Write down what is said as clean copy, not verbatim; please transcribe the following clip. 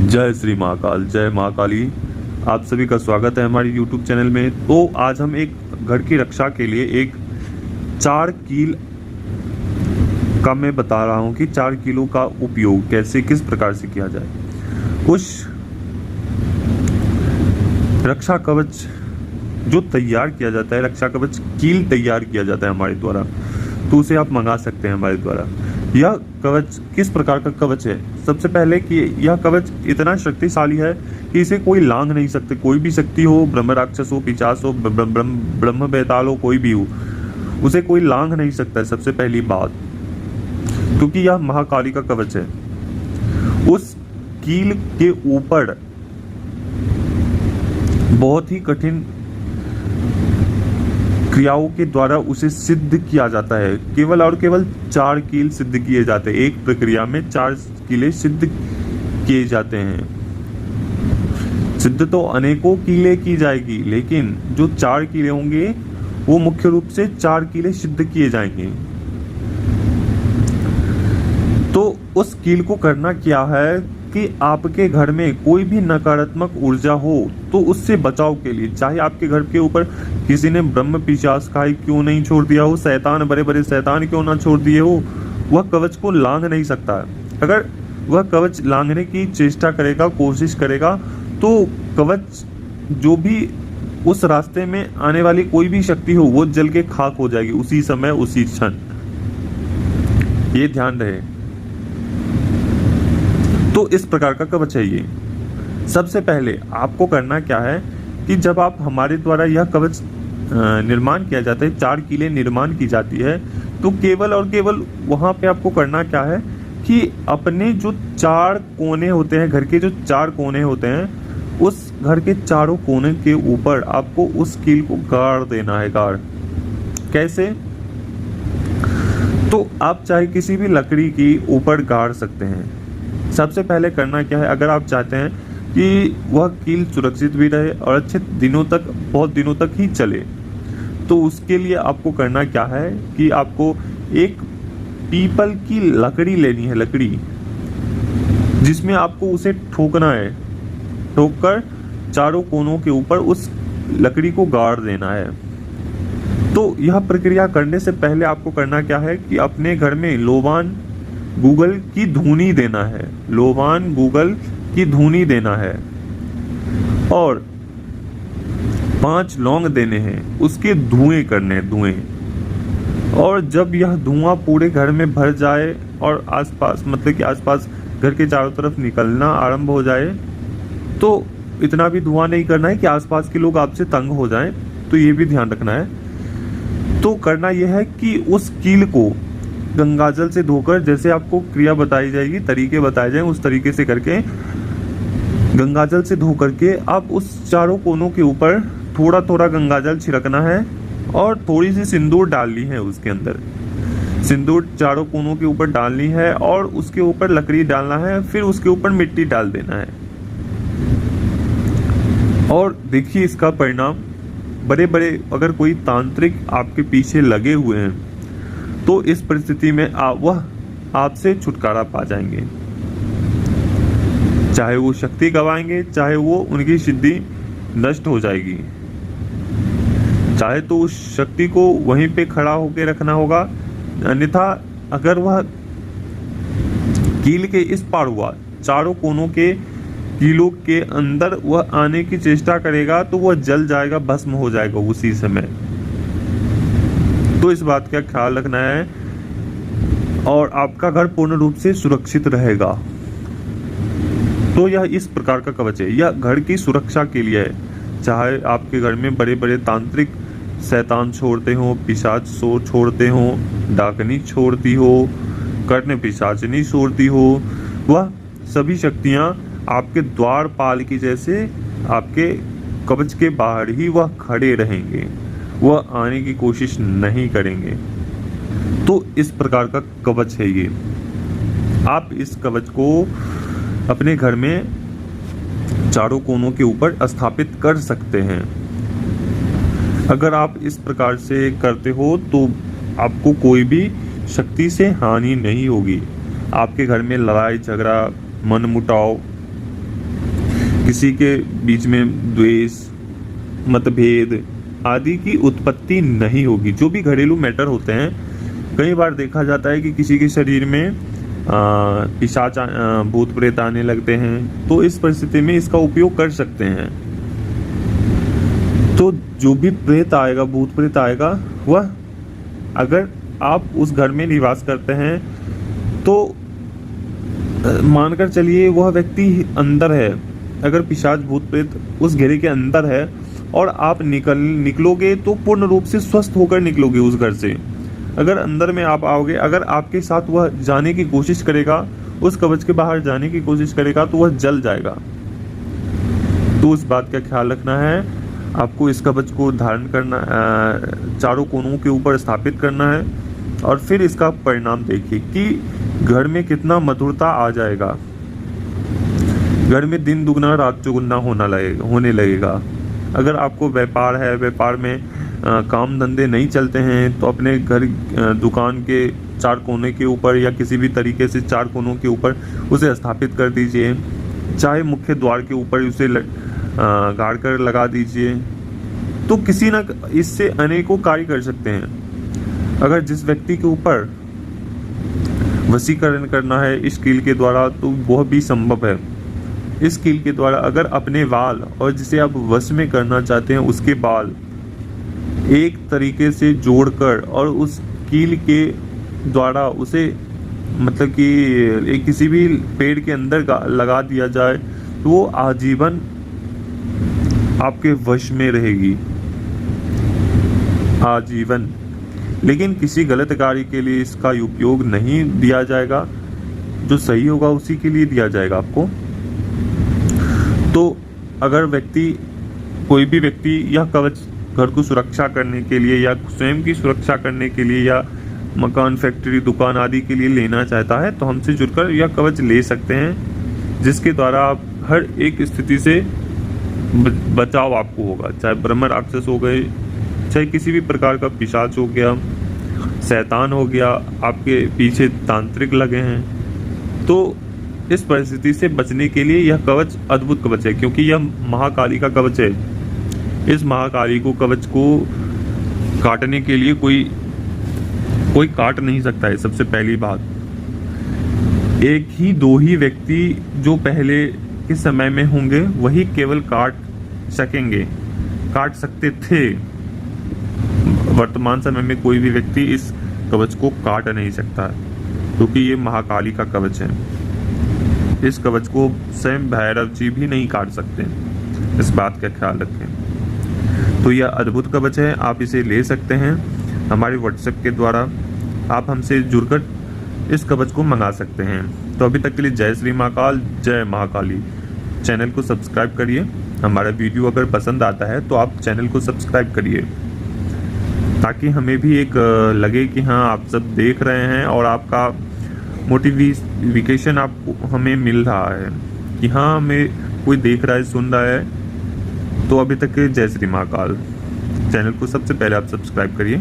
जय श्री महाकाल, जय महाकाली। आप सभी का स्वागत है हमारे YouTube चैनल में। तो आज हम एक घर की रक्षा के लिए एक 4 कील का मैं बता रहा हूं कि 4 कीलों का उपयोग कैसे किस प्रकार से किया जाए। उस रक्षा कवच जो तैयार किया जाता है, रक्षा कवच कील तैयार किया जाता है हमारे द्वारा, तो उसे आप मंगा सकते हैं हमारे द्वारा। यह कवच किस प्रकार का कवच है? सबसे पहले कि यह कवच इतना शक्तिशाली है कि इसे कोई लांघ नहीं सकते। कोई भी शक्ति हो, ब्रह्म राक्षस हो, पिशाच हो, ब्रह्म बेताल हो, कोई भी हो, उसे कोई लांघ नहीं सकता है। सबसे पहली बात, क्योंकि यह महाकाली का कवच है। उस कील के ऊपर बहुत ही कठिन क्रियाओं के द्वारा उसे सिद्ध किया जाता है। केवल और केवल 4 कील सिद्ध किए जाते हैं। एक प्रक्रिया में 4 कीले सिद्ध किए जाते हैं। सिद्ध तो अनेकों कीले की जाएगी, लेकिन जो 4 कीले होंगे वो मुख्य रूप से 4 कीले सिद्ध किए जाएंगे। तो उस कील को करना क्या है कि आपके घर में कोई भी नकारात्मक ऊर्जा हो तो उससे बचाव के लिए, चाहे आपके घर के ऊपर किसी ने ब्रह्म पिशाच का ही क्यों नहीं छोड़ दिया हो, शैतान, बड़े बड़े शैतान क्यों ना छोड़ दिए हो, वह कवच को लांघ नहीं सकता है। अगर वह कवच लांघने की चेष्टा करेगा, कोशिश करेगा, तो कवच जो भी उस रास्ते में आने वाली कोई भी शक्ति हो वो जल के खाक हो जाएगी उसी समय, उसी क्षण। ये ध्यान रहे। तो इस प्रकार का कवच है ये। सबसे पहले आपको करना क्या है कि जब आप हमारे द्वारा यह कवच निर्माण किया जाता है, 4 कीलें निर्माण की जाती है, तो केवल और केवल वहां पे आपको करना क्या है कि अपने जो 4 कोने होते हैं, घर के जो 4 कोने होते हैं, उस घर के चारों कोने के ऊपर आपको उस कील को गाड़ देना है। गाड़ कैसे? तो आप चाहे किसी भी लकड़ी की ऊपर गाड़ सकते हैं। सबसे पहले करना क्या है, अगर आप चाहते हैं कि वह कील सुरक्षित भी रहे और अच्छे दिनों तक, बहुत दिनों तक ही चले, तो उसके लिए आपको करना क्या है कि आपको एक पीपल की लकड़ी लेनी है, लकड़ी जिसमें आपको उसे ठोकना है। ठोककर चारों कोनों के ऊपर उस लकड़ी को गाड़ देना है। तो यह प्रक्रिया करने से पहले आपको करना क्या है कि अपने घर में लोबान गूगल की धुनी देना है। लोबान गूगल की धुनी देना है और 5 लौंग देने हैं, उसके धुएं करने हैं, धुएं। और जब यह धुआं पूरे घर में भर जाए और आसपास, मतलब कि आसपास घर के चारों तरफ निकलना आरंभ हो जाए, तो इतना भी धुआं नहीं करना है कि आसपास के लोग आपसे तंग हो जाएं, तो ये भी ध्यान रखना है। तो करना यह है कि उस कील को गंगाजल से धोकर, जैसे आपको क्रिया बताई जाएगी, तरीके बताए जाएंगे, उस तरीके से करके गंगाजल से धो करके आप उस चारों कोनों के ऊपर थोड़ा थोड़ा गंगाजल छिड़कना है और थोड़ी सी सिंदूर डालनी है। उसके अंदर सिंदूर चारों कोनों के ऊपर डालनी है और उसके ऊपर लकड़ी डालना है, फिर उसके ऊपर मिट्टी डाल देना है। और देखिए इसका परिणाम, बड़े बड़े अगर कोई तांत्रिक आपके पीछे लगे हुए हैं तो इस परिस्थिति में वह आपसे छुटकारा पा जाएंगे। चाहे वो शक्ति गवाएंगे, चाहे वो उनकी सिद्धि नष्ट हो जाएगी, चाहे तो उस शक्ति को वहीं पे खड़ा होके रखना होगा, अन्यथा अगर वह कील के इस पार हुआ, चारों कोनों के कीलों के अंदर वह आने की चेष्टा करेगा, तो वह जल जाएगा, भस्म हो जाएगा उसी समय। तो इस बात का ख्याल रखना है और आपका घर पूर्ण रूप से सुरक्षित रहेगा। तो यह इस प्रकार का कवच है। यह घर की सुरक्षा के लिए है। चाहे आपके घर में बड़े बड़े तांत्रिक शैतान छोड़ते हो, पिशाच छोड़ते हो, डाकनी छोड़ती हो, कर्ण पिशाचनी छोड़ती हो, वह सभी शक्तियां आपके द्वारपाल की जैसे आपके कवच के बाहर ही वह खड़े रहेंगे, वह आने की कोशिश नहीं करेंगे। तो इस प्रकार का कवच है ये। आप इस कवच को अपने घर में चारों कोनों के ऊपर स्थापित कर सकते हैं। अगर आप इस प्रकार से करते हो तो आपको कोई भी शक्ति से हानि नहीं होगी। आपके घर में लड़ाई झगड़ा, मनमुटाव किसी के बीच में द्वेष, मतभेद आदि की उत्पत्ति नहीं होगी। जो भी घरेलू मैटर होते हैं, कई बार देखा जाता है कि किसी के शरीर में पिशाच भूत प्रेत आने लगते हैं, तो इस परिस्थिति में इसका उपयोग कर सकते हैं। तो जो भी प्रेत आएगा, भूत प्रेत आएगा, वह अगर आप उस घर में निवास करते हैं तो मानकर चलिए वह व्यक्ति अंदर है। अगर पिशाच भूत प्रेत उस घेरे के अंदर है और आप निकलोगे तो पूर्ण रूप से स्वस्थ होकर निकलोगे उस घर से। अगर अंदर में आप आओगे, अगर आपके साथ वह जाने की कोशिश करेगा, उस कवच के बाहर जाने की कोशिश करेगा, तो वह जल जाएगा। तो उस बात का ख्याल रखना है। आपको इस कवच को धारण करना, चारों कोनों के ऊपर स्थापित करना है और फिर इसका परिणाम देखिए कि घर में कितना मधुरता आ जाएगा। घर में दिन दुगना रात चौगुना होने लगेगा। अगर आपको व्यापार है, व्यापार में काम धंधे नहीं चलते हैं, तो अपने घर दुकान के चार कोने के ऊपर या किसी भी तरीके से चार कोनों के ऊपर उसे स्थापित कर दीजिए। चाहे मुख्य द्वार के ऊपर उसे गाड़ कर लगा दीजिए। तो किसी ना इससे अनेकों कार्य कर सकते हैं। अगर जिस व्यक्ति के ऊपर वशीकरण करना है इस कील के द्वारा, तो वह भी संभव है। इस कील के द्वारा अगर अपने बाल और जिसे आप वश में करना चाहते हैं उसके बाल एक तरीके से जोड़कर और उस कील के द्वारा उसे मतलब कि किसी भी पेड़ के अंदर लगा दिया जाए, तो वो आजीवन आपके वश में रहेगी, आजीवन। लेकिन किसी गलत कार्य के लिए इसका उपयोग नहीं दिया जाएगा, जो सही होगा उसी के लिए दिया जाएगा आपको। तो अगर कोई भी व्यक्ति यह कवच घर को सुरक्षा करने के लिए या स्वयं की सुरक्षा करने के लिए या मकान, फैक्ट्री, दुकान आदि के लिए लेना चाहता है, तो हमसे जुड़कर यह कवच ले सकते हैं, जिसके द्वारा आप हर एक स्थिति से बचाव आपको होगा। चाहे ब्रह्म राक्षस हो गए, चाहे किसी भी प्रकार का पिशाच हो गया, शैतान हो गया, आपके पीछे तांत्रिक लगे हैं, तो इस परिस्थिति से बचने के लिए यह कवच अद्भुत कवच है, क्योंकि यह महाकाली का कवच है। इस महाकाली को कवच को काटने के लिए कोई काट नहीं सकता है। सबसे पहली बात, एक ही दो ही व्यक्ति जो पहले के समय में होंगे वही केवल काट सकते थे। वर्तमान समय में कोई भी व्यक्ति इस कवच को काट नहीं सकता, क्योंकि ये महाकाली का कवच है। इस कवच को स्वयं भैरव जी भी नहीं काट सकते। इस बात का ख्याल रखें। तो यह अद्भुत कवच है, आप इसे ले सकते हैं। हमारे व्हाट्सएप के द्वारा आप हमसे जुड़कर इस कवच को मंगा सकते हैं। तो अभी तक के लिए जय श्री महाकाल, जय महाकाली। चैनल को सब्सक्राइब करिए। हमारा वीडियो अगर पसंद आता है तो आप चैनल को सब्सक्राइब करिए, ताकि हमें भी एक लगे कि हाँ आप सब देख रहे हैं और आपका मोटिवेशन आपको हमें मिल रहा है कि हाँ हमें कोई देख रहा है, सुन रहा है। तो अभी तक के जय श्री महाकाल। चैनल को सबसे पहले आप सब्सक्राइब करिए।